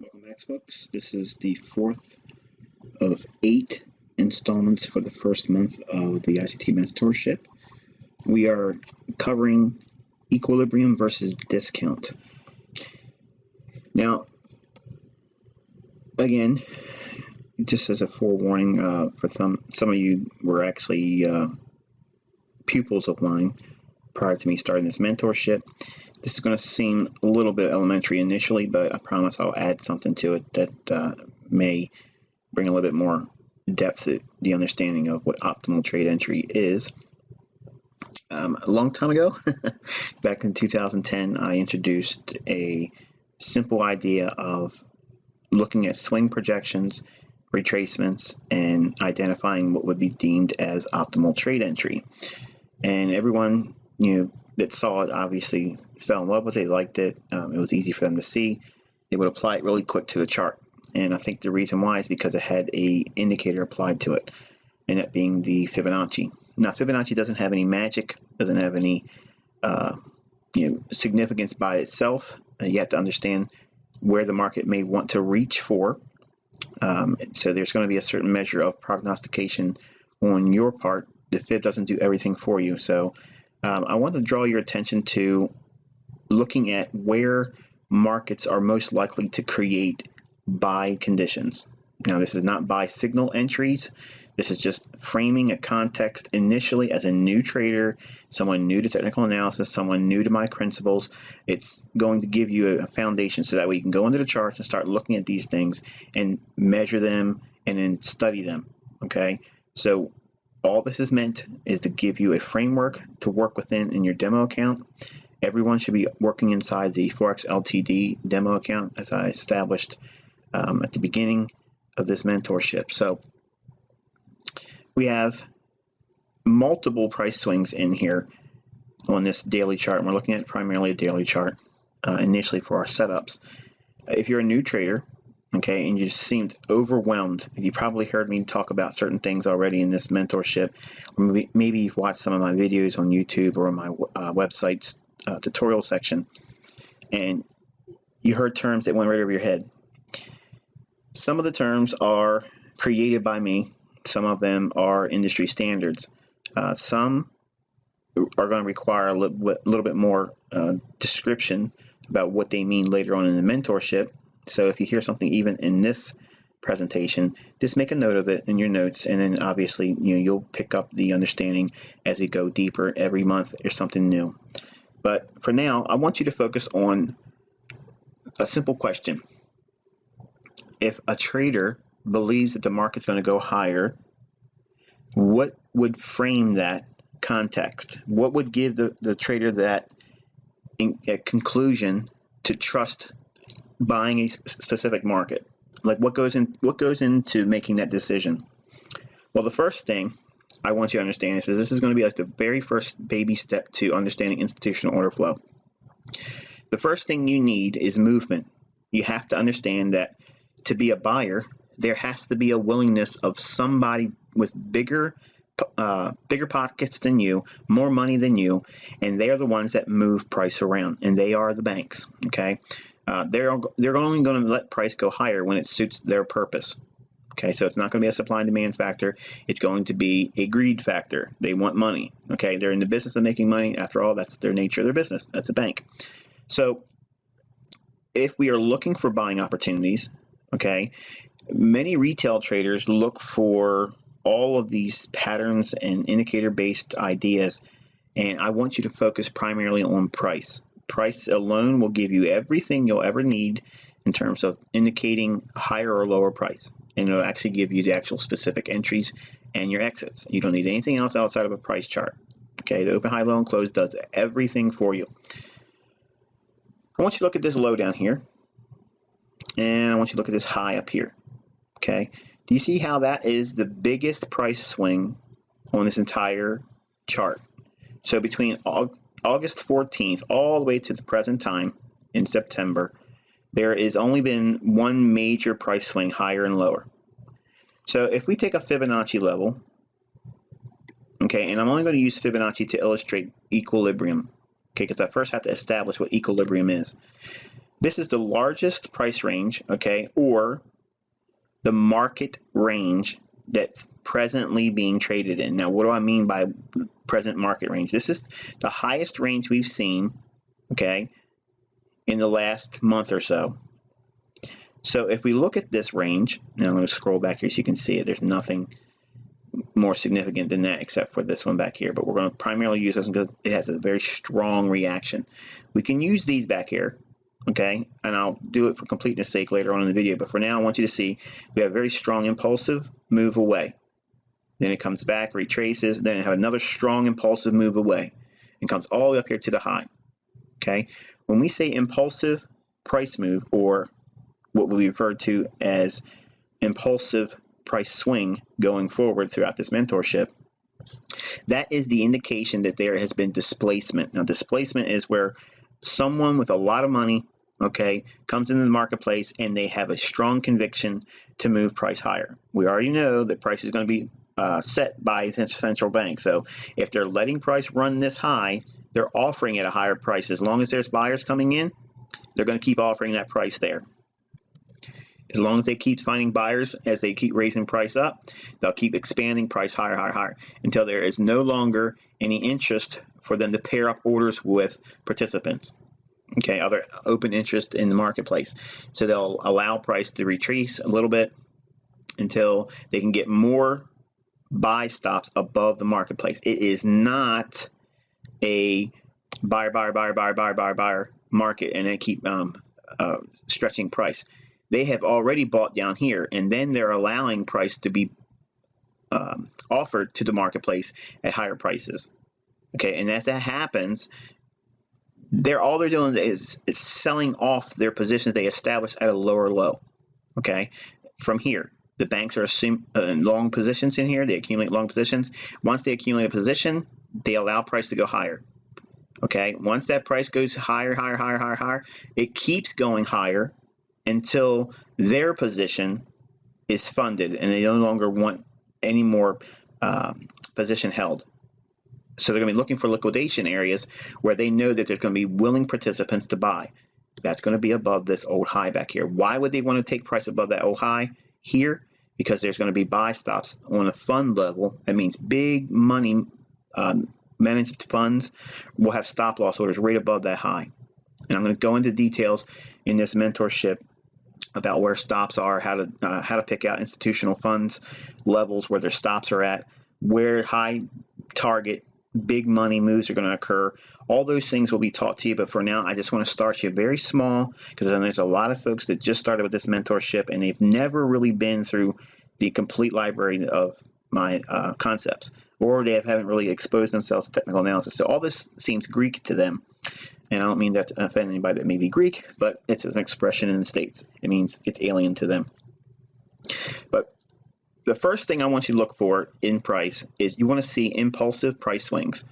Welcome back, folks. This is the fourth of 8 installments for the first month of the ICT Mentorship. We are covering equilibrium versus discount. Now, again, just as a forewarning, for some of you were actually pupils of mine prior to me starting this mentorship. This is going to seem a little bit elementary initially, but I promise I'll add something to it that may bring a little bit more depth to the understanding of what optimal trade entry is. A long time ago, back in 2010, I introduced a simple idea of looking at swing projections, retracements, and identifying what would be deemed as optimal trade entry. And everyone, that saw it obviously fell in love with it, liked it. It was easy for them to see. They would apply it really quick to the chart. And I think the reason why is because it had a indicator applied to it, and that being the Fibonacci. Now, Fibonacci doesn't have any magic, doesn't have any significance by itself. You have to understand where the market may want to reach for. So there's going to be a certain measure of prognostication on your part. The Fib doesn't do everything for you. So I want to draw your attention to looking at where markets are most likely to create buy conditions. Now, this is not buy signal entries. This is just framing a context initially as a new trader, someone new to technical analysis, someone new to my principles. It's going to give you a foundation so that way you can go into the charts and start looking at these things and measure them and then study them. Okay, so all this is meant is to give you a framework to work within in your demo account. Everyone should be working inside the Forex Ltd demo account, as I established at the beginning of this mentorship. So we have multiple price swings in here on this daily chart, and we're looking at primarily a daily chart initially for our setups. If you're a new trader, okay, and you just seemed overwhelmed, you probably heard me talk about certain things already in this mentorship, or maybe you've watched some of my videos on YouTube or on my website's tutorial section, and you heard terms that went right over your head. Some of the terms are created by me. Some of them are industry standards. Some are going to require a little bit more description about what they mean later on in the mentorship. So if you hear something even in this presentation, just make a note of it in your notes, and then obviously you'll pick up the understanding as we go deeper. Every month there's something new. But for now, I want you to focus on a simple question. If a trader believes that the market's going to go higher, what would frame that context? What would give the trader that conclusion to trust buying a specific market? Like what goes into making that decision? Well, the first thing I want you to understand is this is going to be like the very first baby step to understanding institutional order flow. The first thing you need is movement. You have to understand that to be a buyer, there has to be a willingness of somebody with bigger pockets than you, more money than you, and they are the ones that move price around, and they are the banks. Okay, they're only going to let price go higher when it suits their purpose. Okay, so it's not going to be a supply and demand factor. It's going to be a greed factor. They want money. Okay, they're in the business of making money. After all, that's their nature of their business. That's a bank. So if we are looking for buying opportunities, okay, many retail traders look for all of these patterns and indicator-based ideas, and I want you to focus primarily on price. Price alone will give you everything you'll ever need in terms of indicating higher or lower price, and it'll actually give you the actual specific entries and your exits. You don't need anything else outside of a price chart. Okay, the open, high, low, and close does everything for you. I want you to look at this low down here, and I want you to look at this high up here. Okay, do you see how that is the biggest price swing on this entire chart? So between August 14th all the way to the present time in September, there has only been one major price swing higher and lower. So if we take a Fibonacci level, okay, and I'm only going to use Fibonacci to illustrate equilibrium, okay, because I first have to establish what equilibrium is. This is the largest price range, okay, or the market range that's presently being traded in. Now, what do I mean by present market range? This is the highest range we've seen, okay, in the last month or so. So if we look at this range, now I'm going to scroll back here so you can see it. There's nothing more significant than that except for this one back here, but we're going to primarily use this one because it has a very strong reaction. We can use these back here, okay, and I'll do it for completeness sake later on in the video, but for now I want you to see we have a very strong impulsive move away. Then it comes back, retraces, then it have another strong impulsive move away and comes all the way up here to the high. Okay, when we say impulsive price move, or what we refer to as impulsive price swing going forward throughout this mentorship, that is the indication that there has been displacement. Now, displacement is where someone with a lot of money, okay, comes into the marketplace and they have a strong conviction to move price higher. We already know that price is going to be set by the central bank. So if they're letting price run this high, they're offering it a higher price. As long as there's buyers coming in, they're going to keep offering that price there. As long as they keep finding buyers, as they keep raising price up, they'll keep expanding price higher, higher, higher, until there is no longer any interest for them to pair up orders with participants, okay, other open interest in the marketplace. So they'll allow price to retrace a little bit until they can get more buy stops above the marketplace. It is not a buyer, buyer, buyer, buyer, buyer, buyer, buyer market, and they keep stretching price. They have already bought down here, and then they're allowing price to be offered to the marketplace at higher prices. Okay, and as that happens, all they're doing is selling off their positions they established at a lower low. Okay, from here, the banks are in long positions in here. They accumulate long positions. Once they accumulate a position, they allow price to go higher. Okay, once that price goes higher, higher, higher, higher, higher, it keeps going higher until their position is funded and they no longer want any more position held. So they're going to be looking for liquidation areas where they know that there's going to be willing participants to buy. That's going to be above this old high back here. Why would they want to take price above that old high here? Because there's going to be buy stops on a fund level. That means big money managed funds will have stop loss orders right above that high. And I'm going to go into details in this mentorship about where stops are, how to pick out institutional funds levels where their stops are at, where high target big money moves are going to occur. All those things will be taught to you, but for now I just want to start you very small, because then there's a lot of folks that just started with this mentorship and they've never really been through the complete library of my concepts, or they haven't really exposed themselves to technical analysis. So all this seems Greek to them. And I don't mean that to offend anybody that may be Greek, but it's an expression in the States. It means it's alien to them. But the first thing I want you to look for in price is you want to see impulsive price swings.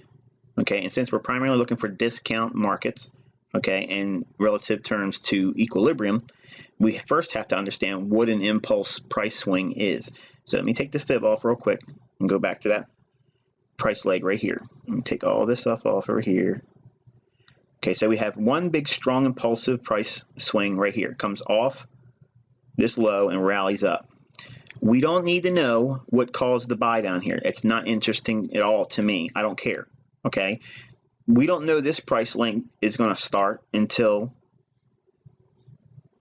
Okay, and since we're primarily looking for discount markets, okay, in relative terms to equilibrium, we first have to understand what an impulse price swing is. So let me take the fib off real quick and go back to that price leg right here. Let me take all this stuff off over here. Okay, so we have one big strong impulsive price swing right here. It comes off this low and rallies up. We don't need to know what caused the buy down here. It's not interesting at all to me. I don't care. Okay, we don't know this price length is going to start until,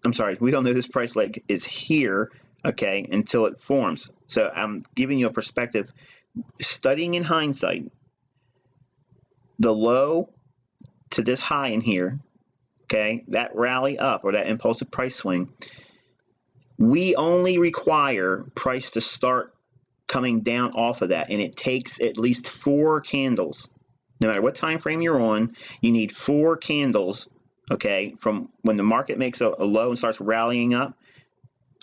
I'm sorry, we don't know this price leg is here, okay, until it forms. So I'm giving you a perspective. Studying in hindsight, the low to this high in here, okay, that rally up or that impulsive price swing, we only require price to start coming down off of that, and it takes at least 4 candles. No matter what time frame you're on, you need 4 candles, okay, from when the market makes a low and starts rallying up.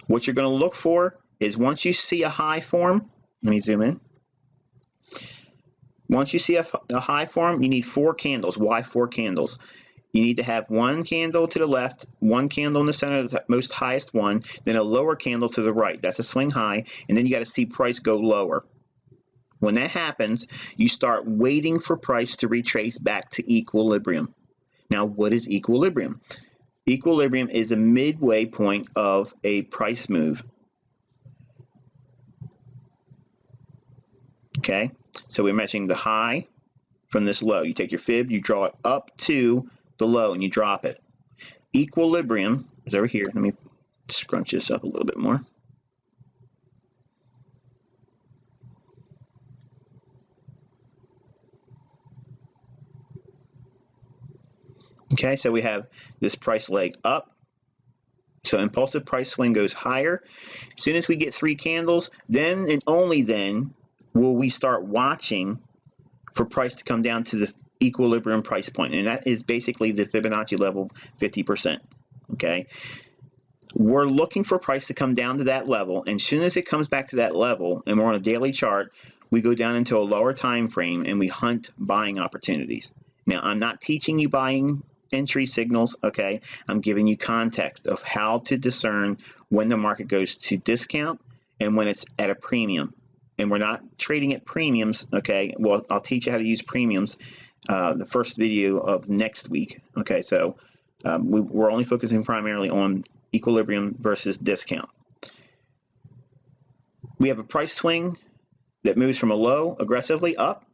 What you're going to look for is once you see a high form, let me zoom in. Once you see a high form, you need 4 candles. Why 4 candles? You need to have 1 candle to the left, 1 candle in the center, the most highest one, then a lower candle to the right. That's a swing high, and then you got to see price go lower. When that happens, you start waiting for price to retrace back to equilibrium. Now, what is equilibrium? Equilibrium is a midway point of a price move. Okay, so we're measuring the high from this low. You take your fib, you draw it up to the low, and you drop it. Equilibrium is over here. Let me scrunch this up a little bit more. Okay, so we have this price leg up. So impulsive price swing goes higher. As soon as we get 3 candles, then and only then will we start watching for price to come down to the equilibrium price point, and that is basically the Fibonacci level 50%. Okay, we're looking for price to come down to that level, and as soon as it comes back to that level, and we're on a daily chart, we go down into a lower time frame and we hunt buying opportunities. Now, I'm not teaching you buying entry signals, okay? I'm giving you context of how to discern when the market goes to discount and when it's at a premium. And we're not trading at premiums, okay? Well, I'll teach you how to use premiums the first video of next week, okay? So we're only focusing primarily on equilibrium versus discount. We have a price swing that moves from a low aggressively up.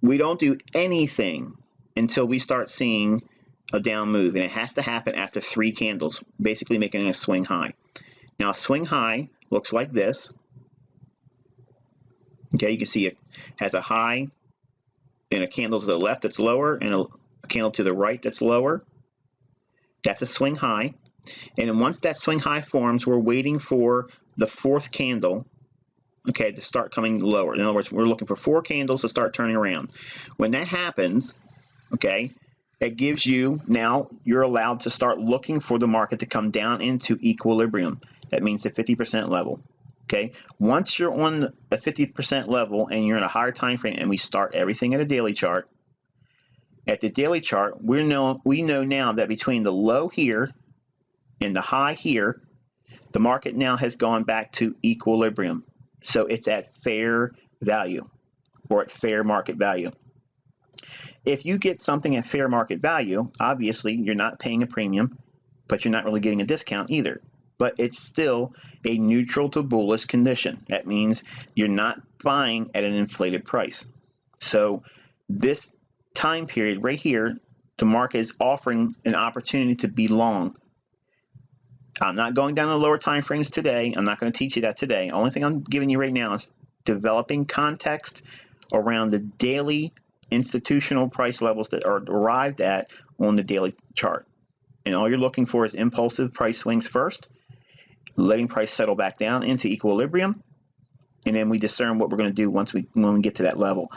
We don't do anything until we start seeing a down move, and it has to happen after 3 candles, basically making a swing high. Now, a swing high looks like this. Okay, you can see it has a high and a candle to the left that's lower and a candle to the right that's lower. That's a swing high. And then once that swing high forms, we're waiting for the 4th candle, okay, to start coming lower. In other words, we're looking for 4 candles to start turning around. When that happens, okay, it gives you, now you're allowed to start looking for the market to come down into equilibrium. That means the 50% level. Okay, once you're on a 50% level and you're in a higher time frame, and we start everything at a daily chart. At the daily chart, we know now that between the low here and the high here, the market now has gone back to equilibrium. So it's at fair value, or at fair market value. If you get something at fair market value, obviously you're not paying a premium, but you're not really getting a discount either. But it's still a neutral to bullish condition. That means you're not buying at an inflated price. So this time period right here, the market is offering an opportunity to be long. I'm not going down to lower time frames today. I'm not going to teach you that today. Only thing I'm giving you right now is developing context around the daily institutional price levels that are arrived at on the daily chart. And all you're looking for is impulsive price swings first, letting price settle back down into equilibrium, and then we discern what we're going to do when we get to that level.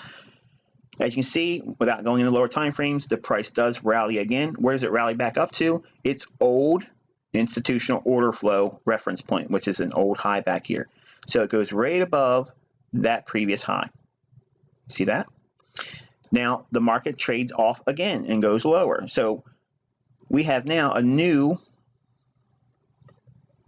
As you can see, without going into lower time frames, the price does rally again. Where does it rally back up to? Its old institutional order flow reference point, which is an old high back here. So it goes right above that previous high. See that? Now the market trades off again and goes lower. So we have now a new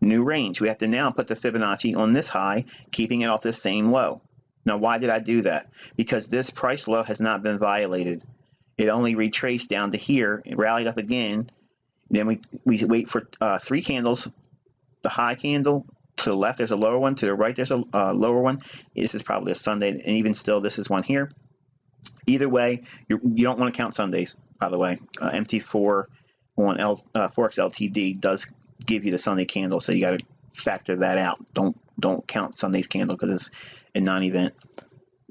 range. We have to now put the Fibonacci on this high, keeping it off the same low. Now, why did I do that? Because this price low has not been violated. It only retraced down to here. It rallied up again. Then we wait for 3 candles. The high candle to the left, there's a lower one. To the right, there's a lower one. This is probably a Sunday, and even still, this is one here. Either way, you don't want to count Sundays, by the way. MT4 on forex LTD does give you the Sunday candle, so you got to factor that out. Don't count Sunday's candle because it's a non-event.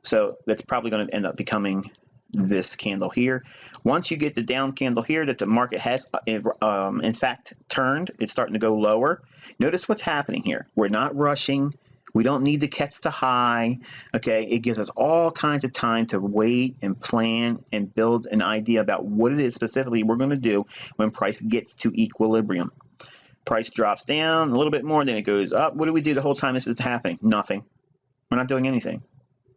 So that's probably going to end up becoming this candle here. Once you get the down candle here that the market has in fact turned, it's starting to go lower. Notice what's happening here. We're not rushing. We don't need to catch the high. Okay, it gives us all kinds of time to wait and plan and build an idea about what it is specifically we're going to do when price gets to equilibrium. Price drops down a little bit more, then it goes up. What do we do the whole time this is happening? Nothing. We're not doing anything.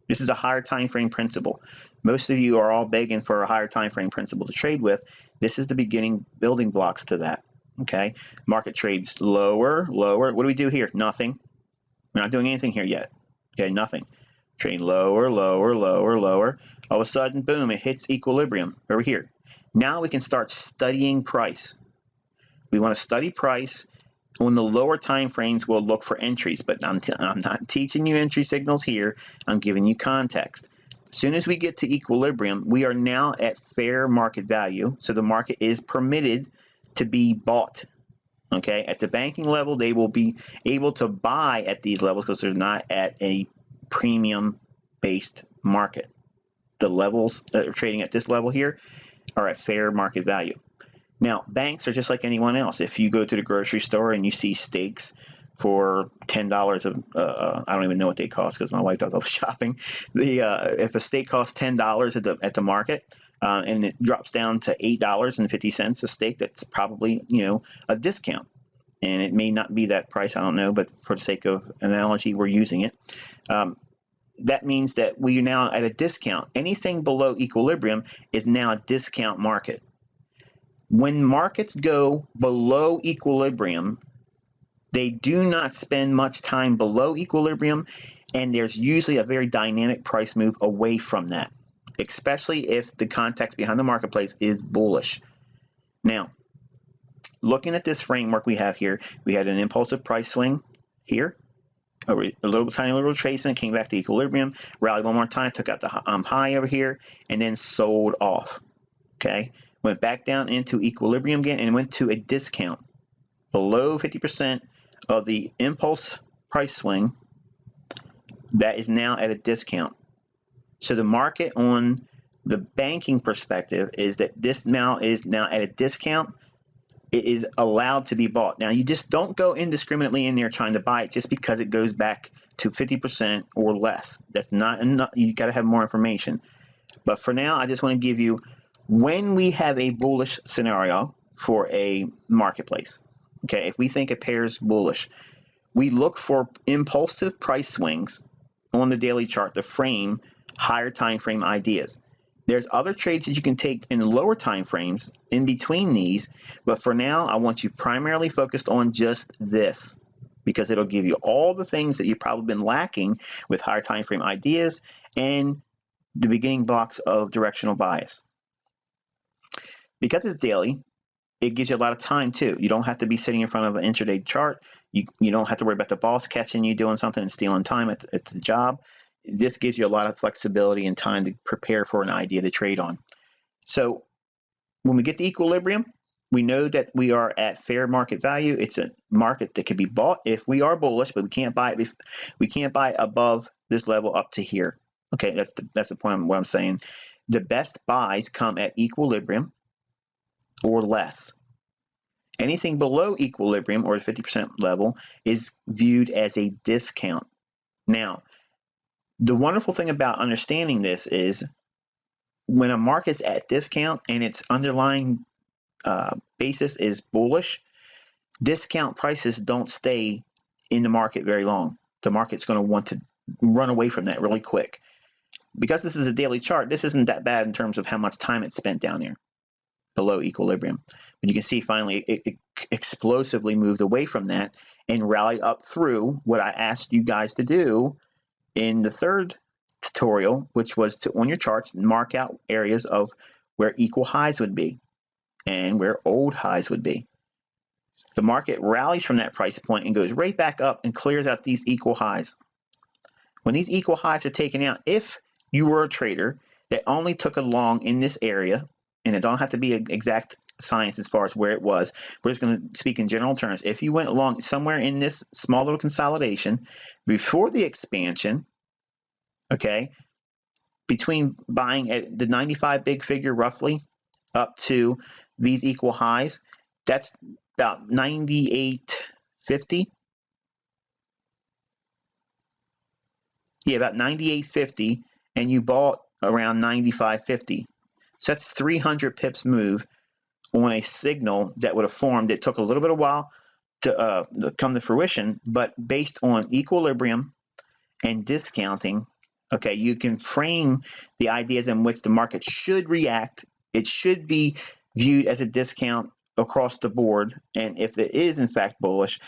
This is a higher time frame principle. Most of you are all begging for a higher time frame principle to trade with. This is the beginning building blocks to that. Okay, market trades lower, lower. What do we do here? Nothing. We're not doing anything here yet. Okay, nothing. Trading lower, lower, lower, lower. All of a sudden, boom, it hits equilibrium over here. Now we can start studying price. We want to study price. On the lower time frames, we'll look for entries, but I'm not teaching you entry signals here. I'm giving you context. As soon as we get to equilibrium, we are now at fair market value, so the market is permitted to be bought. Okay, at the banking level, they will be able to buy at these levels because they're not at a premium-based market. The levels that are trading at this level here are at fair market value. Now, banks are just like anyone else. If you go to the grocery store and you see steaks for $10 I don't even know what they cost because my wife does all the shopping. If a steak costs $10 at the market and it drops down to $8.50 a steak, that's probably a discount. And it may not be that price, I don't know, but for the sake of analogy, we're using it. That means that we are now at a discount. Anything below equilibrium is now a discount market. When markets go below equilibrium, they do not spend much time below equilibrium, and there's usually a very dynamic price move away from that, especially if the context behind the marketplace is bullish. Now, looking at this framework we have here, we had an impulsive price swing here, a tiny little retracement, came back to equilibrium, rallied one more time, took out the high over here, and then sold off. Okay, went back down into equilibrium again and went to a discount below 50% of the impulse price swing. That is now at a discount. So the market on the banking perspective is that this now is at a discount. It is allowed to be bought. Now, you just don't go indiscriminately in there trying to buy it just because it goes back to 50% or less. That's not enough. You got to have more information. But for now, I just want to give you when we have a bullish scenario for a marketplace. Okay, if we think a pair is bullish, we look for impulsive price swings on the daily chart to frame higher time frame ideas. There's other trades that you can take in lower time frames in between these, but for now, I want you primarily focused on just this because it'll give you all the things that you've probably been lacking with higher time frame ideas and the beginning blocks of directional bias. Because it's daily, it gives you a lot of time too. You don't have to be sitting in front of an intraday chart. You don't have to worry about the boss catching you doing something and stealing time at the job. This gives you a lot of flexibility and time to prepare for an idea to trade on. So when we get to equilibrium, we know that we are at fair market value. It's a market that can be bought if we are bullish, but we can't buy it. We can't buy above this level up to here. Okay, that's the point of what I'm saying. The best buys come at equilibrium or less. Anything below equilibrium or the 50% level is viewed as a discount. Now, the wonderful thing about understanding this is when a market's at discount and its underlying basis is bullish, discount prices don't stay in the market very long. The market's going to want to run away from that really quick. Because this is a daily chart, this isn't that bad in terms of how much time it's spent down there below equilibrium. But you can see finally it explosively moved away from that and rallied up through what I asked you guys to do in the third tutorial, which was to, on your charts, mark out areas of where equal highs would be and where old highs would be. The market rallies from that price point and goes right back up and clears out these equal highs. When these equal highs are taken out, if you were a trader that only took a long in this area, and it don't have to be an exact science as far as where it was, we're just going to speak in general terms. If you went along somewhere in this small little consolidation before the expansion, okay, between buying at the 95 big figure roughly up to these equal highs, that's about 98.50. Yeah, about 98.50, and you bought around 95.50. So that's 300 pips move on a signal that would have formed. It took a little bit of while to come to fruition, but based on equilibrium and discounting, okay, you can frame the ideas in which the market should react. It should be viewed as a discount across the board, and if it is in fact bullish,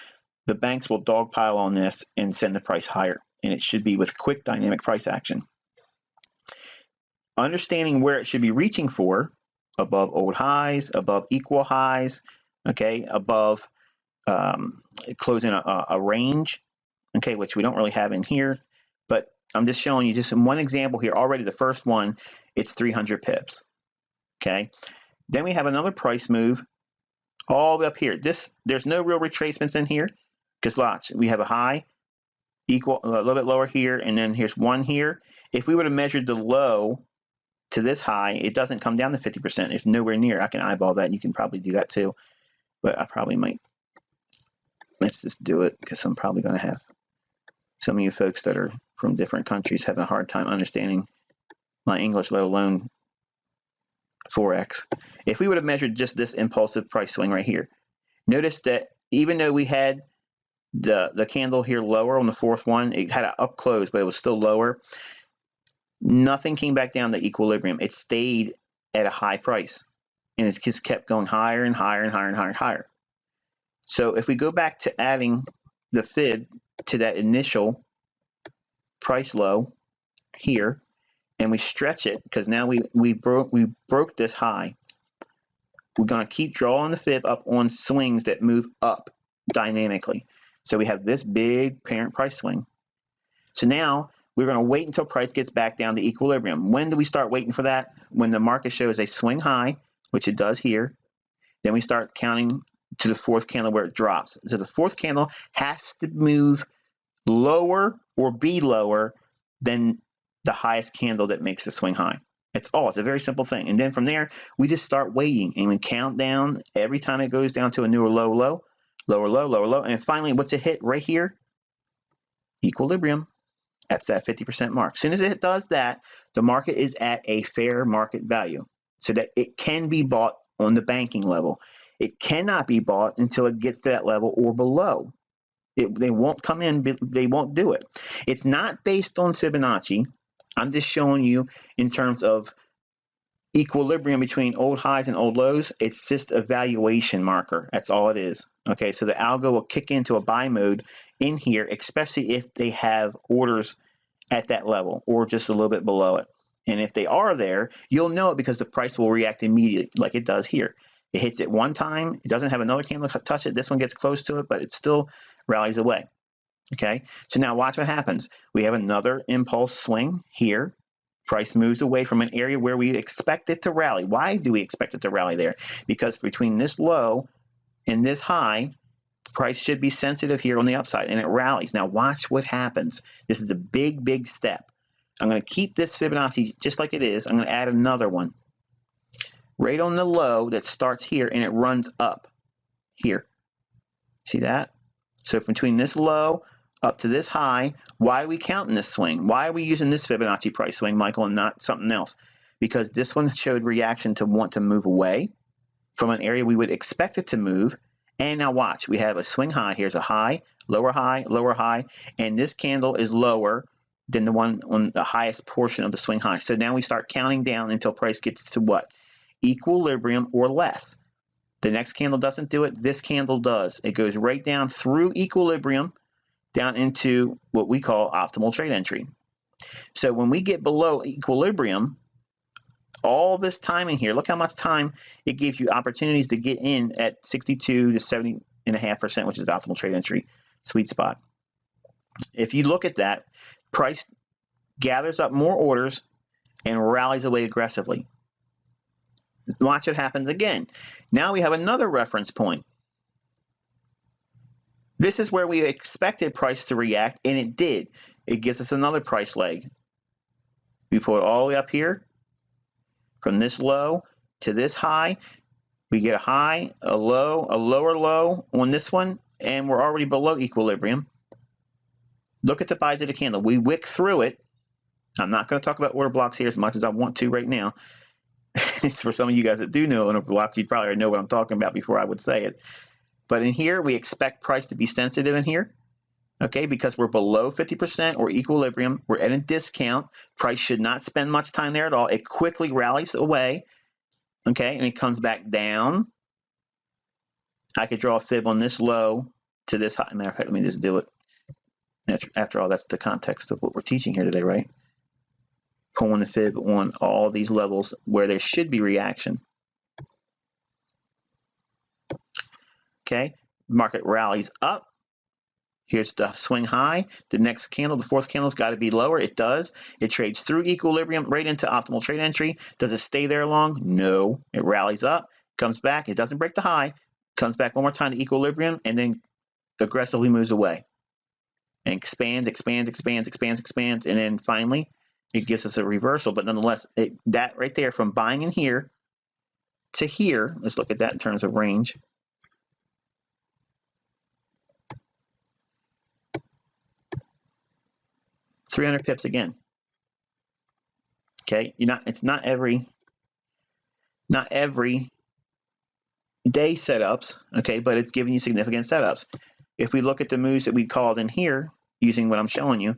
the banks will dogpile on this and send the price higher, and it should be with quick dynamic price action. Understanding where it should be reaching for, above old highs, above equal highs, okay, above closing a range, okay, which we don't really have in here, but I'm just showing you just in one example here already. The first one, it's 300 pips, okay. Then we have another price move all the way up here. There's no real retracements in here because watch, we have a high, equal, a little bit lower here, and then here's one here. If we would have measured the low to this high, it doesn't come down to 50%. It's nowhere near. I can eyeball that. You can probably do that too, but I probably might. Let's just do it because I'm probably going to have some of you folks that are from different countries having a hard time understanding my English, let alone forex. If we would have measured just this impulsive price swing right here, notice that even though we had the candle here lower on the fourth one, it had an up close, but it was still lower. Nothing came back down to equilibrium. It stayed at a high price, and it just kept going higher and higher and higher and higher and higher. So if we go back to adding the fib to that initial price low here, and we stretch it because now we broke this high, we're going to keep drawing the fib up on swings that move up dynamically. So we have this big parent price swing. So now we're going to wait until price gets back down to equilibrium. When do we start waiting for that? When the market shows a swing high, which it does here. Then we start counting to the fourth candle where it drops. So the fourth candle has to move lower or be lower than the highest candle that makes the swing high. That's all. It's a very simple thing. And then from there, we just start waiting and we count down every time it goes down to a newer low, low, lower, low, lower, low. And finally, what's it hit right here? Equilibrium. That's that 50% mark. As soon as it does that, the market is at a fair market value so that it can be bought on the banking level. It cannot be bought until it gets to that level or below. They won't come in, they won't do it. It's not based on Fibonacci. I'm just showing you in terms of equilibrium between old highs and old lows. It's just a valuation marker. That's all it is. Okay, so the algo will kick into a buy mode in here, especially if they have orders at that level or just a little bit below it. And if they are there, you'll know it because the price will react immediately like it does here. It hits it one time. It doesn't have another candle touch it. This one gets close to it, but it still rallies away. Okay, so now watch what happens. We have another impulse swing here. Price moves away from an area where we expect it to rally. Why do we expect it to rally there? Because between this low and this high, price should be sensitive here on the upside, and it rallies. Now watch what happens. This is a big, big step. I'm going to keep this Fibonacci just like it is. I'm going to add another one right on the low that starts here, and it runs up here. See that? So between this low up to this high, why are we counting this swing? Why are we using this Fibonacci price swing, Michael, and not something else? Because this one showed reaction to want to move away from an area we would expect it to move. And now watch, we have a swing high. Here's a high, lower high, and this candle is lower than the one on the highest portion of the swing high. So now we start counting down until price gets to what? Equilibrium or less. The next candle doesn't do it. This candle does. It goes right down through equilibrium down into what we call optimal trade entry. So when we get below equilibrium, all this time in here, look how much time it gives you opportunities to get in at 62 to 70.5%, which is the optimal trade entry sweet spot. If you look at that, price gathers up more orders and rallies away aggressively. Watch what happens again. Now we have another reference point. This is where we expected price to react, and it did. It gives us another price leg. We pull it all the way up here. From this low to this high, we get a high, a low, a lower low on this one, and we're already below equilibrium. Look at the buys of the candle. We wick through it. I'm not going to talk about order blocks here as much as I want to right now. It's for some of you guys that do know order blocks, you probably already know what I'm talking about before I would say it. But in here, we expect price to be sensitive in here, okay, because we're below 50% or equilibrium. We're at a discount. Price should not spend much time there at all. It quickly rallies away, okay, and it comes back down. I could draw a fib on this low to this high. Matter of fact, let me just do it. After all, that's the context of what we're teaching here today, right? Pulling the fib on all these levels where there should be reaction. Okay, market rallies up. Here's the swing high. The next candle, the fourth candle's got to be lower. It does. It trades through equilibrium right into optimal trade entry. Does it stay there long? No. It rallies up, comes back. It doesn't break the high. Comes back one more time to equilibrium, and then aggressively moves away. And expands, expands, expands, expands, expands, and then finally it gives us a reversal. But nonetheless, that right there from buying in here to here, let's look at that in terms of range. $300 pips again. Okay, it's not every day setups, okay, but it's giving you significant setups. If we look at the moves that we called in here using what I'm showing you,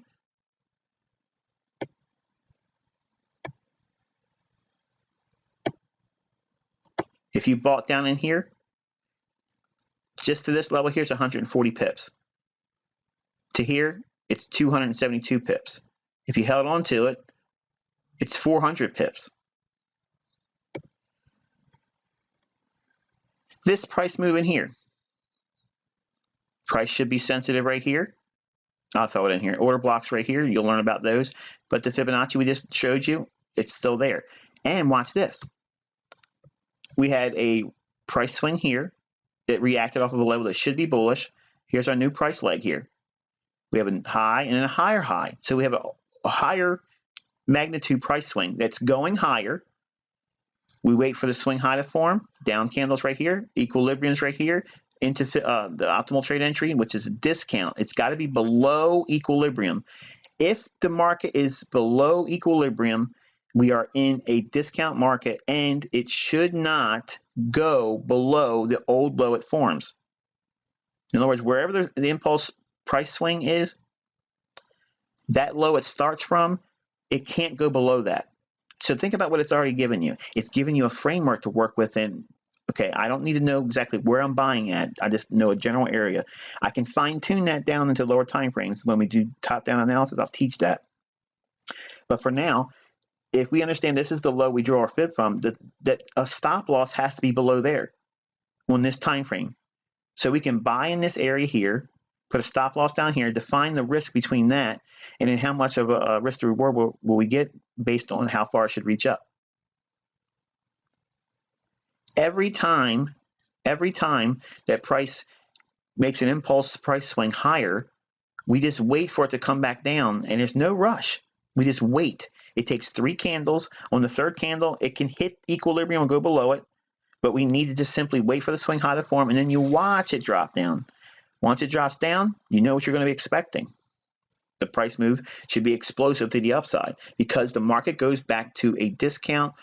if you bought down in here, just to this level here is 140 pips. To here, it's 272 pips. If you held on to it, it's 400 pips. This price move in here, price should be sensitive right here. I'll throw it in here. Order blocks right here. You'll learn about those. But the Fibonacci we just showed you, it's still there. And watch this. We had a price swing here that reacted off of a level that should be bullish. Here's our new price leg here. We have a high and a higher high. So we have a higher magnitude price swing that's going higher. We wait for the swing high to form. Down candles right here. Equilibrium's right here. Into the optimal trade entry, which is a discount. It's got to be below equilibrium. If the market is below equilibrium, we are in a discount market, and it should not go below the old low it forms. In other words, wherever the impulse price swing is, that low it starts from, it can't go below that. So think about what it's already given you. It's giving you a framework to work within. Okay, I don't need to know exactly where I'm buying at. I just know a general area. I can fine-tune that down into lower time frames. When we do top-down analysis, I'll teach that. But for now, if we understand this is the low we draw our fib from, that a stop loss has to be below there on this time frame. So we can buy in this area here, put a stop loss down here, define the risk between that, and then how much of a risk to reward will we get based on how far it should reach up. Every time that price makes an impulse price swing higher, we just wait for it to come back down, and there's no rush. We just wait. It takes 3 candles. On the third candle, it can hit equilibrium and go below it, but we need to just simply wait for the swing high to form, and then you watch it drop down. Once it drops down, you know what you're going to be expecting. The price move should be explosive to the upside because the market goes back to a discount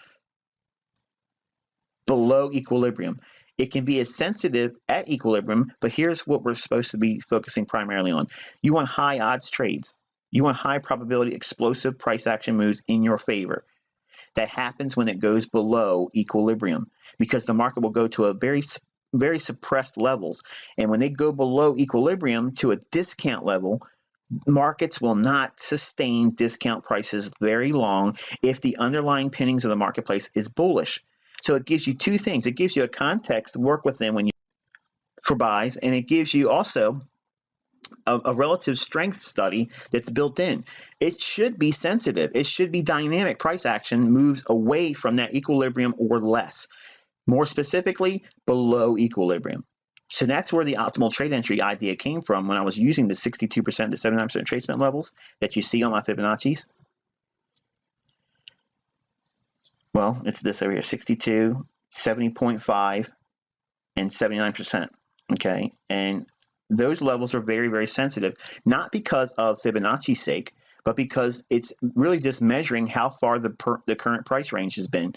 below equilibrium. It can be as sensitive at equilibrium, but here's what we're supposed to be focusing primarily on. You want high odds trades. You want high probability explosive price action moves in your favor. That happens when it goes below equilibrium because the market will go to a very suppressed levels. And when they go below equilibrium to a discount level, markets will not sustain discount prices very long if the underlying pinnings of the marketplace is bullish. So it gives you 2 things. It gives you a context to work within when you for buys, and it gives you also a relative strength study that's built in. It should be sensitive. It should be dynamic. Price action moves away from that equilibrium or less. More specifically, below equilibrium. So that's where the optimal trade entry idea came from when I was using the 62% to 79% trade spent levels that you see on my Fibonacci's. Well, it's this over here, 62, 70.5, and 79%, okay? And those levels are very, very sensitive, not because of Fibonacci's sake, but because it's really just measuring how far the current price range has been.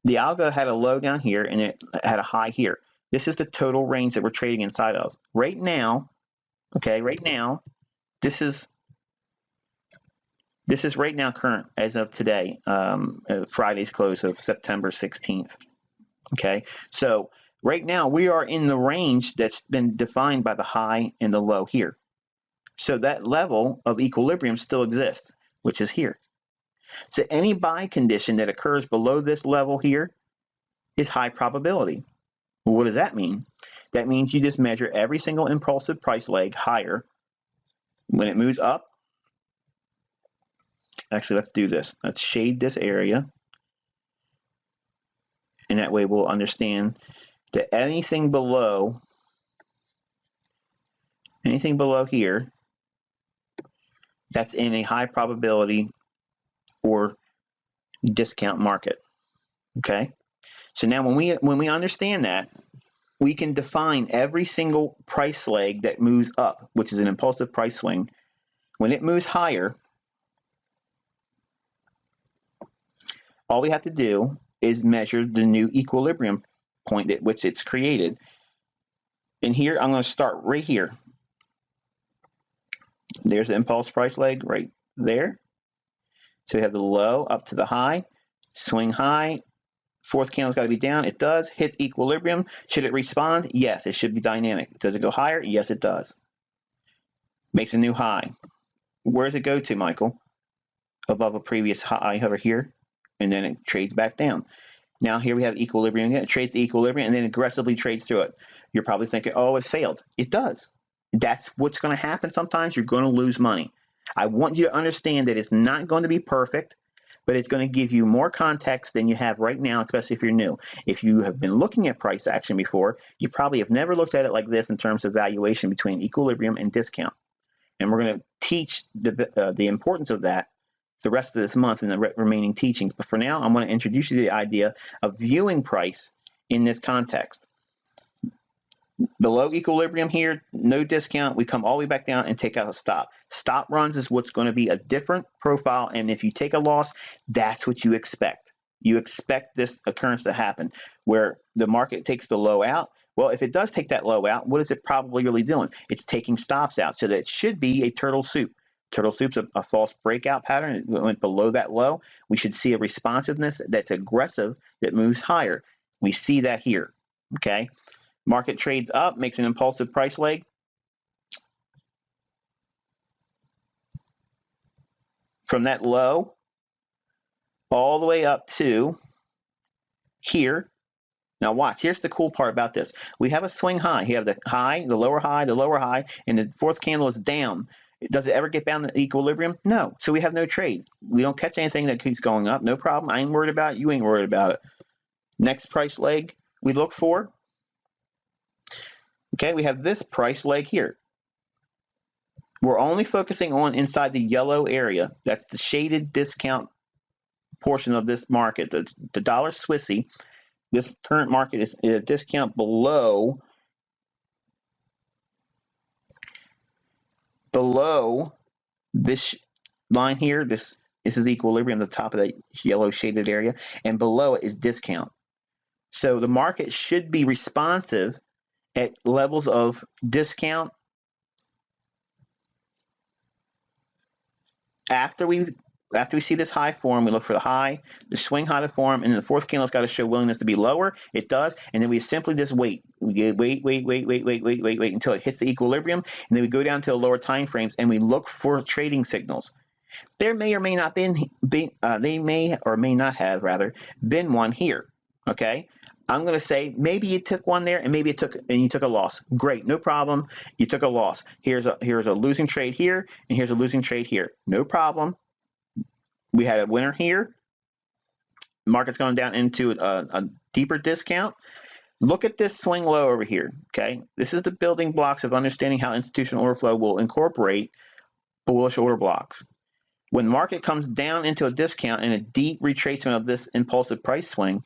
The algo had a low down here, and it had a high here. This is the total range that we're trading inside of. Right now, okay, this is right now current as of today, Friday's close of September 16th. Okay, so right now we are in the range that's been defined by the high and the low here. So that level of equilibrium still exists, which is here. So any buy condition that occurs below this level here is high probability. Well, what does that mean? That means you just measure every single impulsive price leg higher. When it moves up, actually, let's do this. Let's shade this area. And that way we'll understand that anything below here, that's in a high probability or discount market. Okay? So now when we understand that, we can define every single price leg that moves up, which is an impulsive price swing. When it moves higher, all we have to do is measure the new equilibrium point at which it's created. And here, I'm going to start right here. There's the impulse price leg right there. So we have the low up to the high, swing high, fourth candle's got to be down. It does. Hits equilibrium. Should it respond? Yes, it should be dynamic. Does it go higher? Yes, it does. Makes a new high. Where does it go to, Michael? Above a previous high over here, and then it trades back down. Now here we have equilibrium again. It trades the equilibrium and then aggressively trades through it. You're probably thinking, oh, it failed. It does. That's what's going to happen sometimes. You're going to lose money. I want you to understand that it's not going to be perfect, but it's going to give you more context than you have right now, especially if you're new. If you have been looking at price action before, you probably have never looked at it like this in terms of valuation between equilibrium and discount. And we're going to teach the importance of that the rest of this month in the remaining teachings. But for now, I'm going to introduce you to the idea of viewing price in this context. Below equilibrium here, no discount. We come all the way back down and take out a stop. Stop runs is what's going to be a different profile, and if you take a loss, that's what you expect. You expect this occurrence to happen, where the market takes the low out. Well, if it does take that low out, what is it probably really doing? It's taking stops out, so that it should be a turtle soup. Turtle soup's a false breakout pattern. It went below that low. We should see a responsiveness that's aggressive, that moves higher. We see that here, okay? Market trades up, makes an impulsive price leg. From that low all the way up to here. Now watch, here's the cool part about this. We have a swing high. You have the high, the lower high, the lower high, and the fourth candle is down. Does it ever get down to equilibrium? No. So we have no trade. We don't catch anything that keeps going up. No problem. I ain't worried about it. You ain't worried about it. Next price leg we look for. Okay, we have this price leg here. We're only focusing on inside the yellow area. That's the shaded discount portion of this market. The dollar Swissy, this current market is at a discount below this line here. This is equilibrium, the top of that yellow shaded area, and below it is discount. So the market should be responsive at levels of discount after we see this high form. We look for the high, the swing high, the form, and the fourth candle's got to show willingness to be lower. It does, and then we simply just wait. We wait until it hits the equilibrium, and then we go down to the lower time frames and we look for trading signals. There may or may not they may or may not have been one here. Okay, I'm going to say maybe you took one there, and maybe you took a loss. Great, no problem. You took a loss. Here's a losing trade here, and here's a losing trade here. No problem. We had a winner here. The market's going down into a deeper discount. Look at this swing low over here. Okay, this is the building blocks of understanding how institutional order flow will incorporate bullish order blocks. When market comes down into a discount and a deep retracement of this impulsive price swing,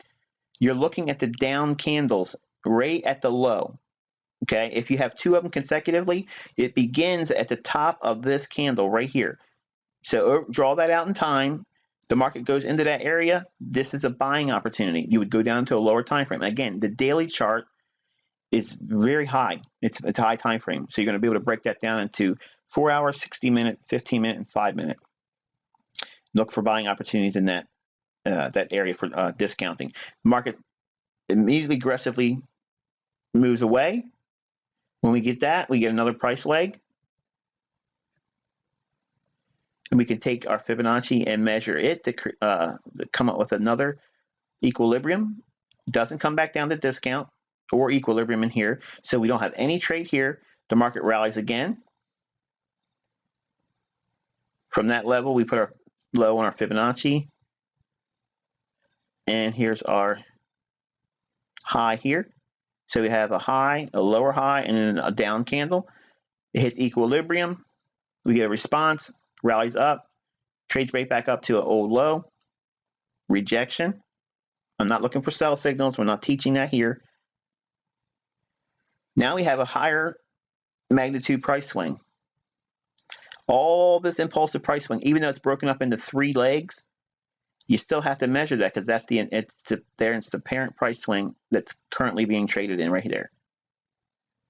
you're looking at the down candles right at the low. Okay, if you have two of them consecutively, it begins at the top of this candle right here. So draw that out in time. The market goes into that area. This is a buying opportunity. You would go down to a lower time frame. Again, the daily chart is very high. It's a high time frame. So you're going to be able to break that down into 4 hour, 60 minute, 15 minute, and 5 minute. Look for buying opportunities in that area for discounting. The market immediately aggressively moves away. When we get that, we get another price leg. And we can take our Fibonacci and measure it to come up with another equilibrium. Doesn't come back down to discount. or equilibrium in here. So we don't have any trade here. The market rallies again. From that level, we put our low on our Fibonacci. And here's our high here. So we have a high, a lower high, and then a down candle. It hits equilibrium. We get a response, rallies up, trades right back up to an old low, rejection. I'm not looking for sell signals. We're not teaching that here. Now we have a higher magnitude price swing. All this impulsive price swing, even though it's broken up into 3 legs, you still have to measure that because that's it's the parent price swing that's currently being traded in right there.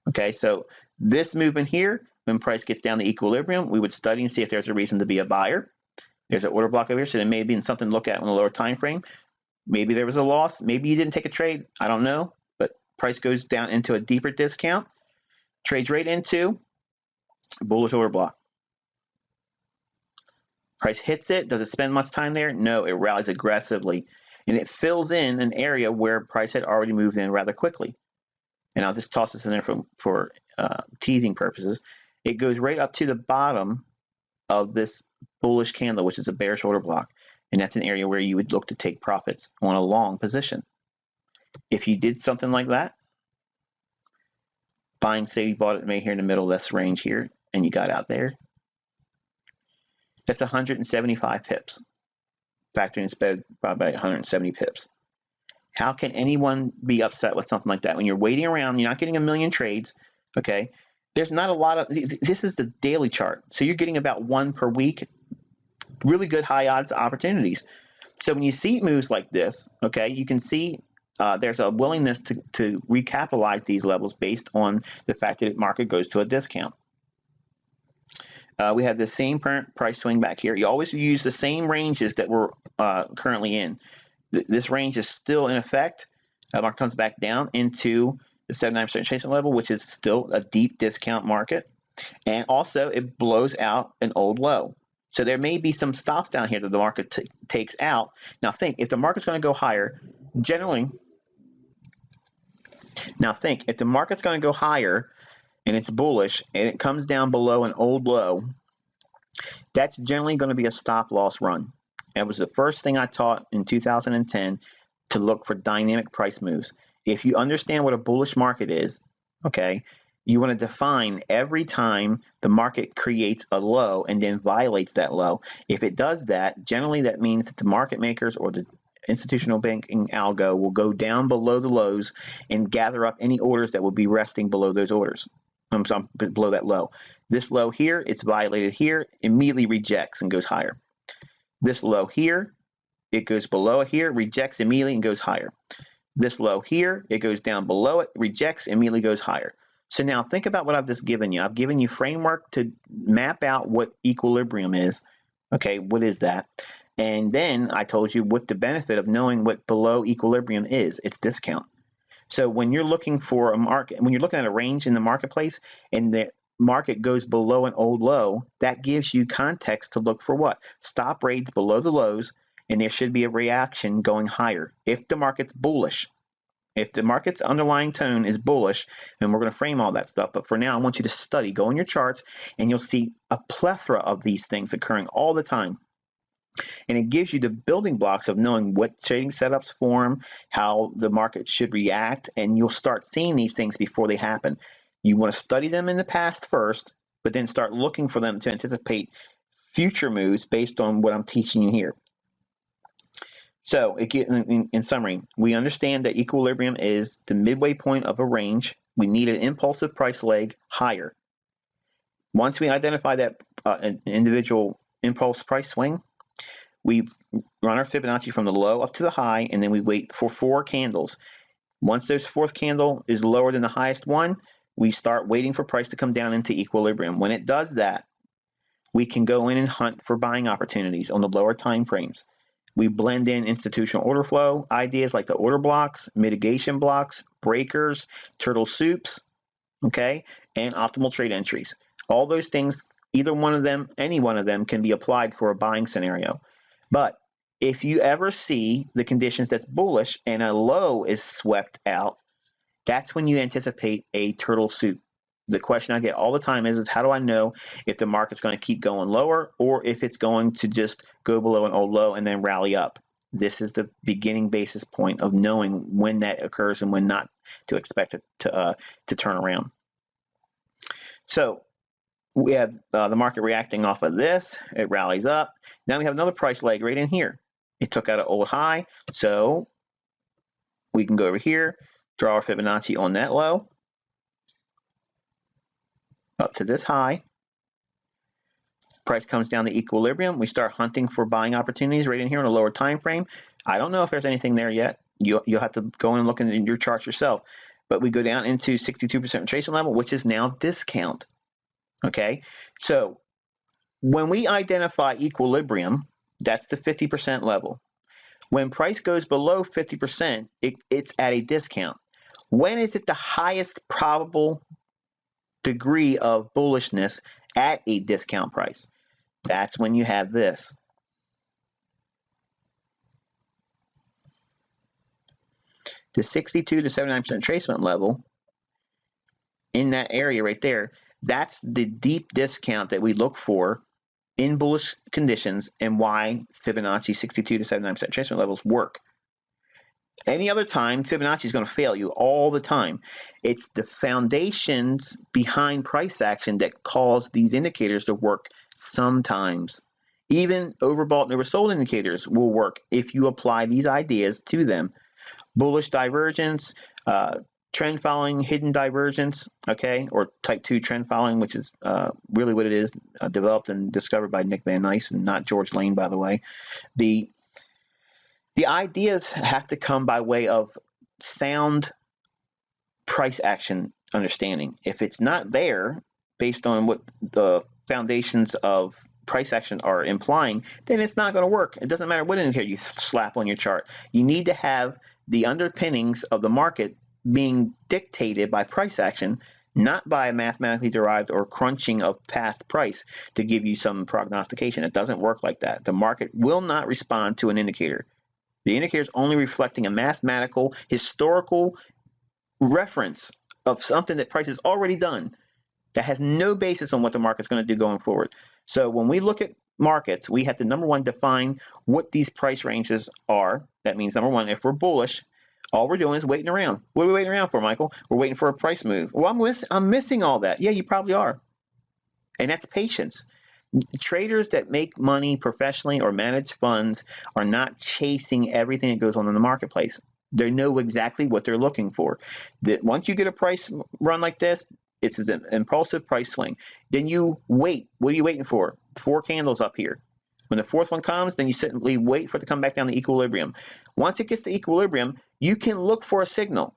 Okay, so this movement here, when price gets down to equilibrium, we would study and see if there's a reason to be a buyer. There's an order block over here, so there may be something to look at on the lower time frame. Maybe there was a loss. Maybe you didn't take a trade. I don't know, but price goes down into a deeper discount, trades right into bullish order block. Price hits it. Does it spend much time there? No, it rallies aggressively, and it fills in an area where price had already moved in rather quickly. And I'll just toss this in there for teasing purposes. It goes right up to the bottom of this bullish candle, which is a bearish order block, and that's an area where you would look to take profits on a long position. If you did something like that, buying, say you bought it maybe here in the middle of this range here, and you got out there, that's 175 pips, factoring in spread by 170 pips. How can anyone be upset with something like that when you're waiting around, you're not getting a million trades, okay? There's not a lot of, this is the daily chart, so you're getting about 1 per week, really good high odds opportunities. So when you see moves like this, okay, you can see there's a willingness to recapitalize these levels based on the fact that the market goes to a discount. We have the same price swing back here. You always use the same ranges that we're currently in. This range is still in effect. Market comes back down into the 79% chasing level, which is still a deep discount market. And also, it blows out an old low. So there may be some stops down here that the market takes out. Now think, if the market's going to go higher, generally, if the market's going to go higher and it's bullish and it comes down below an old low, that's generally going to be a stop loss run. That was the first thing I taught in 2010, to look for dynamic price moves. If you understand what a bullish market is, okay, you want to define every time the market creates a low and then violates that low. If it does that, generally that means that the market makers or the institutional banking algo will go down below the lows and gather up any orders that will be resting below those orders. Below that low. This low here, it's violated here, immediately rejects and goes higher. This low here, it goes below it here, rejects immediately and goes higher. This low here, it goes down below it, rejects, immediately goes higher. So now think about what I've just given you. I've given you framework to map out what equilibrium is. Okay, what is that? And then I told you what the benefit of knowing what below equilibrium is. It's discount. So when you're looking for a market, when you're looking at a range in the marketplace and the market goes below an old low, that gives you context to look for what? Stop rates below the lows, and there should be a reaction going higher. If the market's bullish, if the market's underlying tone is bullish, and we're going to frame all that stuff, but for now I want you to study, go in your charts, and you'll see a plethora of these things occurring all the time. And it gives you the building blocks of knowing what trading setups form, how the market should react, and you'll start seeing these things before they happen. You want to study them in the past first, but then start looking for them to anticipate future moves based on what I'm teaching you here. So in summary, we understand that equilibrium is the midway point of a range. We need an impulsive price leg higher. Once we identify that an individual impulse price swing, we run our Fibonacci from the low up to the high, and then we wait for 4 candles. Once this 4th candle is lower than the highest one, we start waiting for price to come down into equilibrium. When it does that, we can go in and hunt for buying opportunities on the lower time frames. We blend in institutional order flow ideas like the order blocks, mitigation blocks, breakers, turtle soups, okay, and optimal trade entries. All those things, either one of them, any one of them can be applied for a buying scenario. But if you ever see the conditions that's bullish and a low is swept out, That's when you anticipate a turtle soup. The question I get all the time is how do I know if the market's going to keep going lower or if it's going to just go below an old low and then rally up? This is the beginning basis point of knowing when that occurs and when not to expect it to turn around. So we have the market reacting off of this. It rallies up. Now we have another price leg right in here. It took out an old high, so we can go over here, draw our Fibonacci on that low, up to this high. Price comes down to equilibrium. We start hunting for buying opportunities right in here on a lower time frame. I don't know if there's anything there yet. You'll have to go in and look in your charts yourself. But we go down into 62% retracement level, which is now discount. Okay, so when we identify equilibrium, that's the 50% level. When price goes below 50%, it's at a discount. When is it the highest probable degree of bullishness at a discount price? That's when you have this. The 62 to 79% retracement level in that area right there, that's the deep discount that we look for in bullish conditions and why Fibonacci 62 to 79% retracement levels work. Any other time, Fibonacci is going to fail you all the time. It's the foundations behind price action that cause these indicators to work sometimes. Even overbought and oversold indicators will work if you apply these ideas to them. Bullish divergence, trend following, hidden divergence, okay, or type 2 trend following, which is really what it is, developed and discovered by Nick Van Nice and not George Lane, by the way. The ideas have to come by way of sound price action understanding. If it's not there, based on what the foundations of price action are implying, then it's not going to work. It doesn't matter what indicator you slap on your chart. You need to have the underpinnings of the market being dictated by price action, not by mathematically derived or crunching of past price to give you some prognostication. It doesn't work like that. The market will not respond to an indicator. The indicator is only reflecting a mathematical, historical reference of something that price has already done that has no basis on what the market's going to do going forward. So when we look at markets, we have to, number one, define what these price ranges are. That means, number one, if we're bullish, all we're doing is waiting around. What are we waiting around for, Michael? We're waiting for a price move. Well, I'm missing all that. Yeah, you probably are. And that's patience. Traders that make money professionally or manage funds are not chasing everything that goes on in the marketplace. They know exactly what they're looking for. That once you get a price run like this, it's an impulsive price swing. Then you wait. What are you waiting for? 4 candles up here. When the fourth one comes, then you simply wait for it to come back down to equilibrium. Once it gets to equilibrium, you can look for a signal.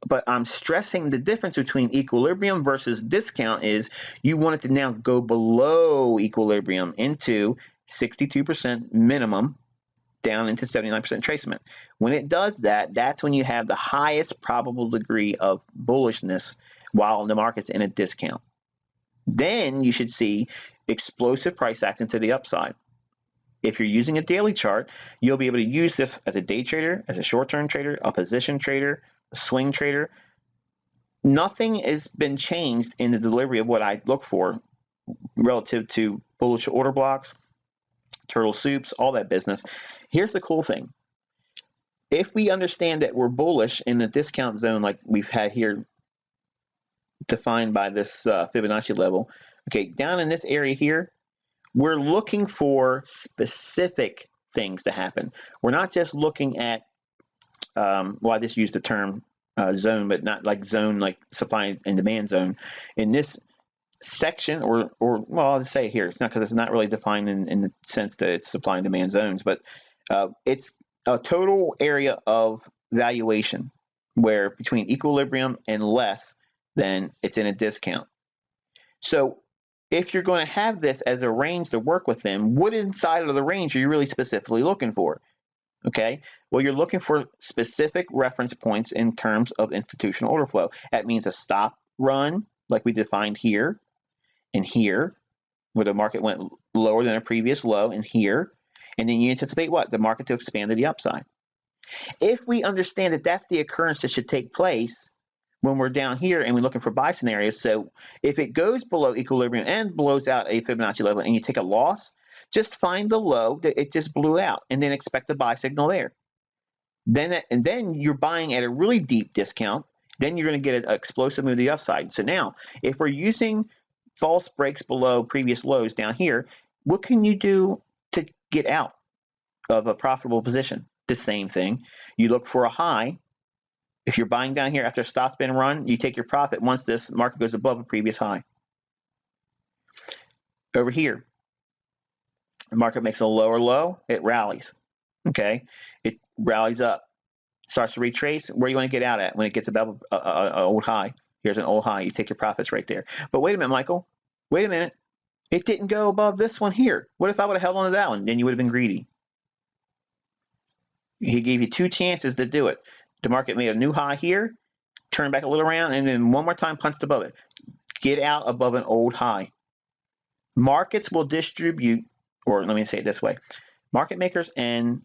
But I'm stressing the difference between equilibrium versus discount is you want it to now go below equilibrium into 62% minimum down into 79% retracement. When it does that, that's when you have the highest probable degree of bullishness while the market's in a discount. Then you should see explosive price action to the upside. If you're using a daily chart, you'll be able to use this as a day trader, as a short-term trader, a position trader, a swing trader. Nothing has been changed in the delivery of what I look for relative to bullish order blocks, turtle soups, all that business. Here's the cool thing. If we understand that we're bullish in the discount zone like we've had here defined by this Fibonacci level, okay, down in this area here, we're looking for specific things to happen. We're not just looking at, well, I just used the term zone, but not like zone, like supply and demand zone. In this section, or well, I'll just say it here, it's not because it's not really defined in the sense that it's supply and demand zones, but it's a total area of valuation where between equilibrium and less, then it's in a discount. So if you're going to have this as a range to work within, what inside of the range are you really specifically looking for? Okay, well, you're looking for specific reference points in terms of institutional order flow. That means a stop run, like we defined here and here, where the market went lower than a previous low, and here, and then you anticipate what? The market to expand to the upside. If we understand that that's the occurrence that should take place, when we're down here and we're looking for buy scenarios. So if it goes below equilibrium and blows out a Fibonacci level and you take a loss, just find the low that it just blew out and then expect the buy signal there. Then you're buying at a really deep discount. Then you're going to get an explosive move to the upside. So now, if we're using false breaks below previous lows down here, what can you do to get out of a profitable position? The same thing. You look for a high. If you're buying down here after a stop's been run, you take your profit once this market goes above a previous high. Over here, the market makes a lower low, it rallies. Okay, it rallies up, starts to retrace. Where you want to get out at when it gets above an old high? Here's an old high. You take your profits right there. But wait a minute, Michael. Wait a minute. It didn't go above this one here. What if I would have held on to that one? Then you would have been greedy. He gave you 2 chances to do it. The market made a new high here, turn back a little around, and then one more time punched above it. Get out above an old high. Markets will distribute, or let me say it this way, market makers and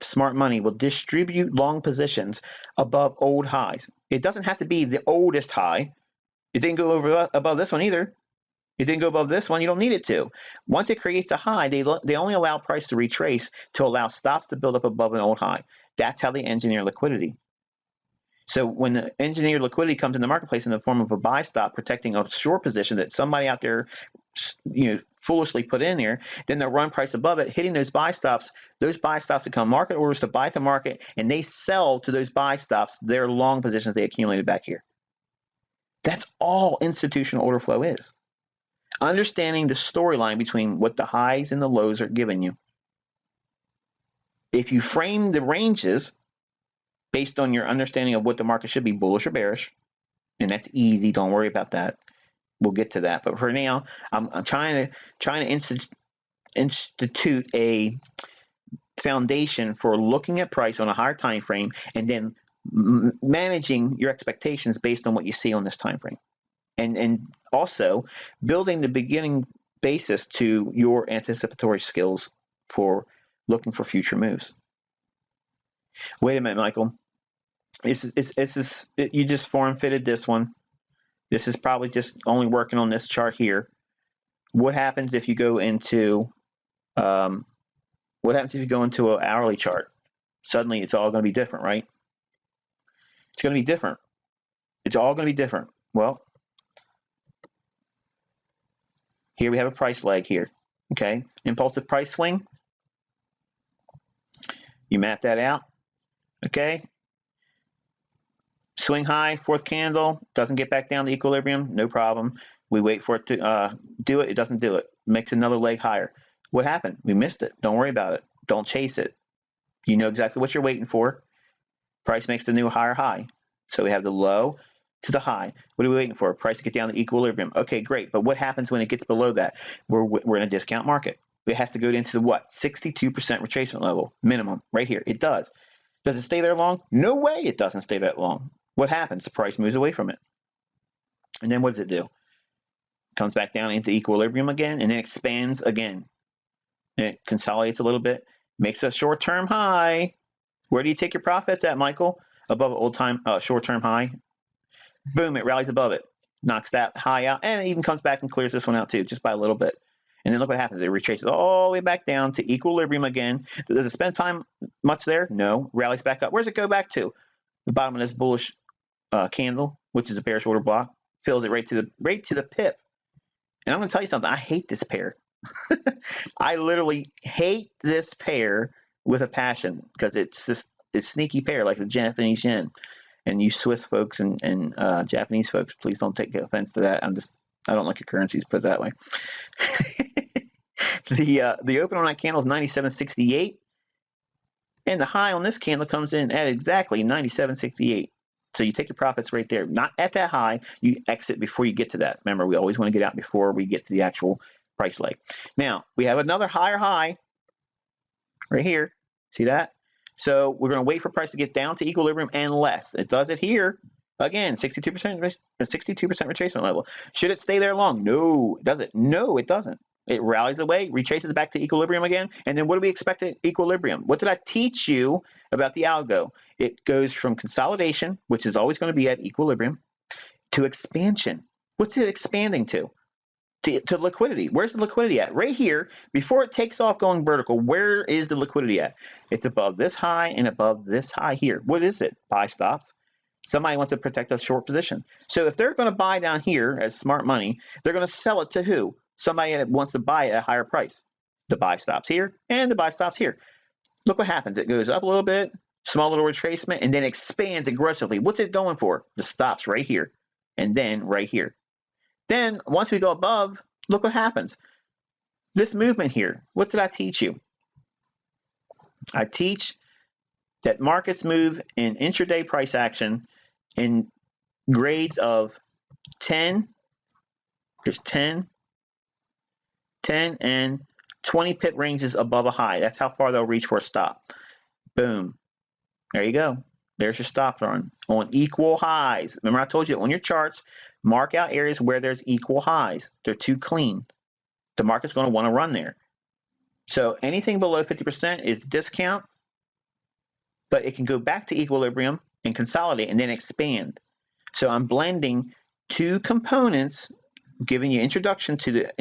smart money will distribute long positions above old highs. It doesn't have to be the oldest high. It didn't go above this one either. It didn't go above this one. You don't need it to. Once it creates a high, they only allow price to retrace to allow stops to build up above an old high. That's how they engineer liquidity. So when the engineered liquidity comes in the marketplace in the form of a buy stop protecting a short position that somebody out there, foolishly put in there, then they'll run price above it, hitting those buy stops. Those buy stops become market orders to buy at the market, and they sell to those buy stops their long positions they accumulated back here. That's all institutional order flow is. Understanding the storyline between what the highs and the lows are giving you. If you frame the ranges based on your understanding of what the market should be, bullish or bearish, and that's easy, don't worry about that. We'll get to that. But for now, I'm trying to institute a foundation for looking at price on a higher time frame and then managing your expectations based on what you see on this time frame. And also building the beginning basis to your anticipatory skills for looking for future moves. Wait a minute, Michael. You just form fitted this one. This is probably just only working on this chart here. What happens if you go into an hourly chart? Suddenly it's all going to be different, right? It's going to be different. It's all going to be different. Well, here we have a price leg here, okay? Impulsive price swing. You map that out, okay? Swing high, 4th candle, doesn't get back down to equilibrium, no problem. We wait for it to do it, it doesn't do it. Makes another leg higher. What happened? We missed it. Don't worry about it. Don't chase it. You know exactly what you're waiting for. Price makes the new higher high. So we have the low to the high. What are we waiting for? Price to get down to equilibrium. Okay, great. But what happens when it gets below that? We're in a discount market. It has to go into the what? 62% retracement level minimum right here. It does. Does it stay there long? No way it doesn't stay that long. What happens? The price moves away from it. And then what does it do? Comes back down into equilibrium again and then expands again. And it consolidates a little bit, makes a short-term high. Where do you take your profits at, Michael? Above an old-time short-term high. Boom, it rallies above it, knocks that high out, and it even comes back and clears this one out too, just by a little bit. And then look what happens. It retraces all the way back down to equilibrium again. Does it spend time much there? No. Rallies back up. Where does it go back to? The bottom of this bullish candle, which is a bearish order block, fills it right to the pip. And I'm going to tell you something. I hate this pair. I literally hate this pair with a passion because it's just a sneaky pair like the Japanese yen. And you Swiss folks and Japanese folks, please don't take offense to that. I don't like your currencies, put it that way. The open on that candle is 97.68, and the high on this candle comes in at exactly 97.68. So you take your profits right there, not at that high. You exit before you get to that. Remember, we always want to get out before we get to the actual price leg. Now we have another higher high right here. See that? So we're going to wait for price to get down to equilibrium and less. It does it here. Again, 62% retracement level. Should it stay there long? No. Does it? No, it doesn't. It rallies away, retraces back to equilibrium again, and then what do we expect at equilibrium? What did I teach you about the algo? It goes from consolidation, which is always going to be at equilibrium, to expansion. What's it expanding to? To liquidity. Where's the liquidity at? Right here, before it takes off going vertical, where is the liquidity at? It's above this high and above this high here. What is it? Buy stops. Somebody wants to protect a short position. So if they're going to buy down here as smart money, they're going to sell it to who? Somebody that wants to buy it at a higher price. The buy stops here and the buy stops here. Look what happens. It goes up a little bit, small little retracement, and then expands aggressively. What's it going for? The stops right here and then right here. Then once we go above, look what happens. This movement here, what did I teach you? I teach that markets move in intraday price action in grades of 10, there's 10, and 20 pip ranges above a high. That's how far they'll reach for a stop. Boom. There you go. There's your stop run on equal highs. Remember I told you on your charts, mark out areas where there's equal highs. They're too clean. The market's going to want to run there. So anything below 50% is discount, but it can go back to equilibrium and consolidate and then expand. So I'm blending two components, giving you introduction to the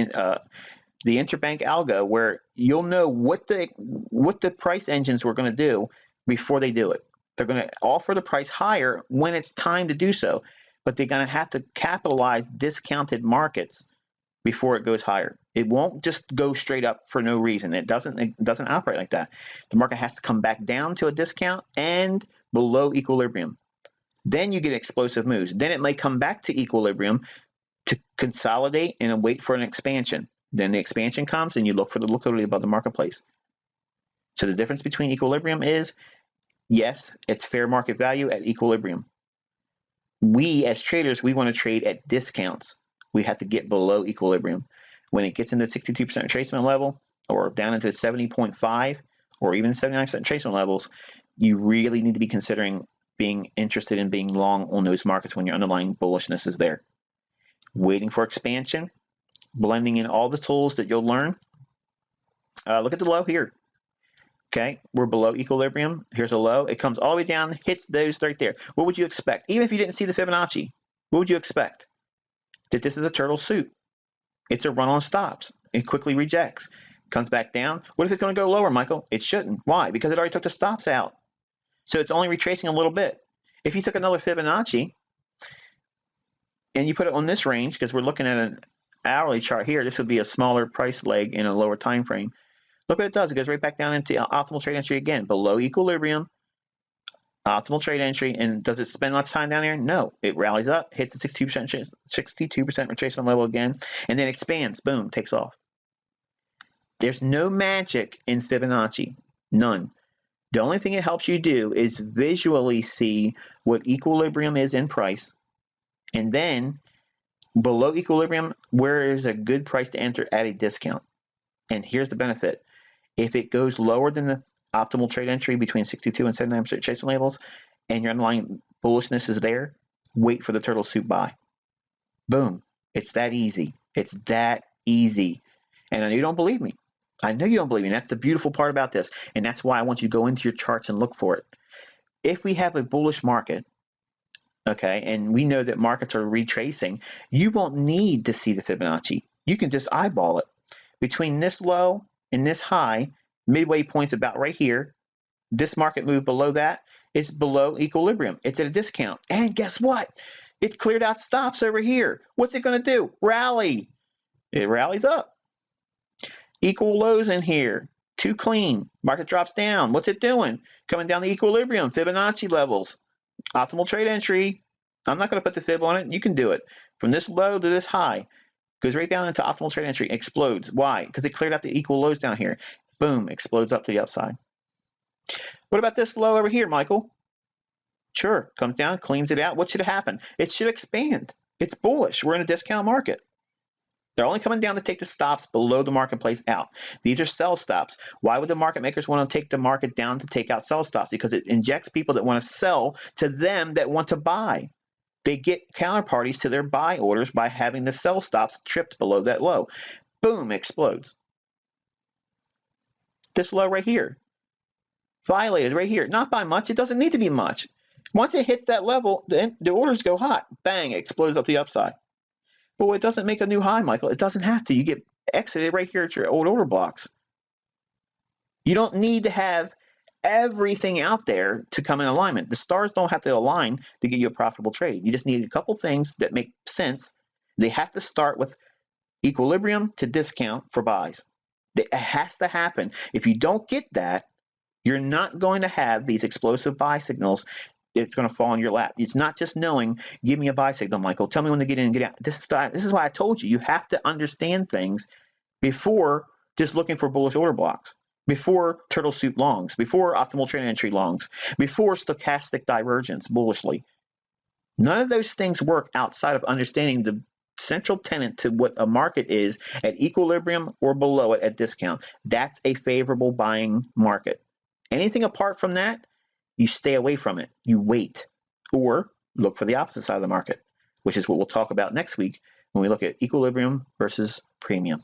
interbank algo, where you'll know what the price engines were going to do before they do it. They're going to offer the price higher when it's time to do so, but they're going to have to capitalize discounted markets before it goes higher. It won't just go straight up for no reason. It doesn't operate like that. The market has to come back down to a discount and below equilibrium. Then you get explosive moves. Then it may come back to equilibrium to consolidate and wait for an expansion. Then the expansion comes and you look for the liquidity above the marketplace. So the difference between equilibrium is, yes, it's fair market value at equilibrium. We as traders, we want to trade at discounts. We have to get below equilibrium. When it gets into 62% retracement level or down into 70.5 or even 79% retracement levels, you really need to be considering being interested in being long on those markets when your underlying bullishness is there. Waiting for expansion, blending in all the tools that you'll learn. Look at the low here. Okay, we're below equilibrium. Here's a low. It comes all the way down, hits those right there. What would you expect? Even if you didn't see the Fibonacci, what would you expect? That this is a turtle suit. It's a run on stops. It quickly rejects. Comes back down. What if it's going to go lower, Michael? It shouldn't. Why? Because it already took the stops out. So it's only retracing a little bit. If you took another Fibonacci and you put it on this range, because we're looking at an hourly chart here, this would be a smaller price leg in a lower time frame. Look what it does. It goes right back down into optimal trade entry again, below equilibrium, optimal trade entry. And does it spend lots of time down here? No. It rallies up, hits the 62% retracement level again, and then expands. Boom, takes off. There's no magic in Fibonacci. None. The only thing it helps you do is visually see what equilibrium is in price, and then below equilibrium, where is a good price to enter at a discount. And here's the benefit. If it goes lower than the optimal trade entry between 62 and 79% retracement levels, and your underlying bullishness is there, wait for the turtle soup buy. Boom. It's that easy. It's that easy. And I know you don't believe me. I know you don't believe me. That's the beautiful part about this. And that's why I want you to go into your charts and look for it. If we have a bullish market, okay, and we know that markets are retracing, you won't need to see the Fibonacci. You can just eyeball it. Between this low and this high, midway point's about right here. This market move below that is below equilibrium. It's at a discount. And guess what? It cleared out stops over here. What's it going to do? Rally. It rallies up. Equal lows in here. Too clean. Market drops down. What's it doing? Coming down to equilibrium. Fibonacci levels. Optimal trade entry. I'm not going to put the fib on it. You can do it. From this low to this high. Goes right down into optimal trade entry, explodes. Why? Because it cleared out the equal lows down here. Boom, explodes up to the upside. What about this low over here, Michael? Sure, comes down, cleans it out. What should happen? It should expand. It's bullish. We're in a discount market. They're only coming down to take the stops below the marketplace out. These are sell stops. Why would the market makers want to take the market down to take out sell stops? Because it injects people that want to sell to them that want to buy. They get counterparties to their buy orders by having the sell stops tripped below that low. boom, explodes. This low right here, violated right here, not by much. It doesn't need to be much. Once it hits that level, then the orders go hot. Bang, it explodes up the upside. Well, it doesn't make a new high, Michael. It doesn't have to. You get exited right here at your old order blocks. You don't need to have everything out there to come in alignment. The stars don't have to align to get you a profitable trade. You just need a couple things that make sense. They have to start with equilibrium to discount for buys. It has to happen. If you don't get that, you're not going to have these explosive buy signals. It's going to fall in your lap. It's not just knowing, give me a buy signal, Michael. Tell me when to get in and get out. This is why I told you, you have to understand things before just looking for bullish order blocks, before turtle soup longs, before optimal trend entry longs, before stochastic divergence bullishly. None of those things work outside of understanding the central tenet to what a market is at equilibrium or below it at discount. That's a favorable buying market. Anything apart from that, you stay away from it. You wait or look for the opposite side of the market, which is what we'll talk about next week when we look at equilibrium versus premium.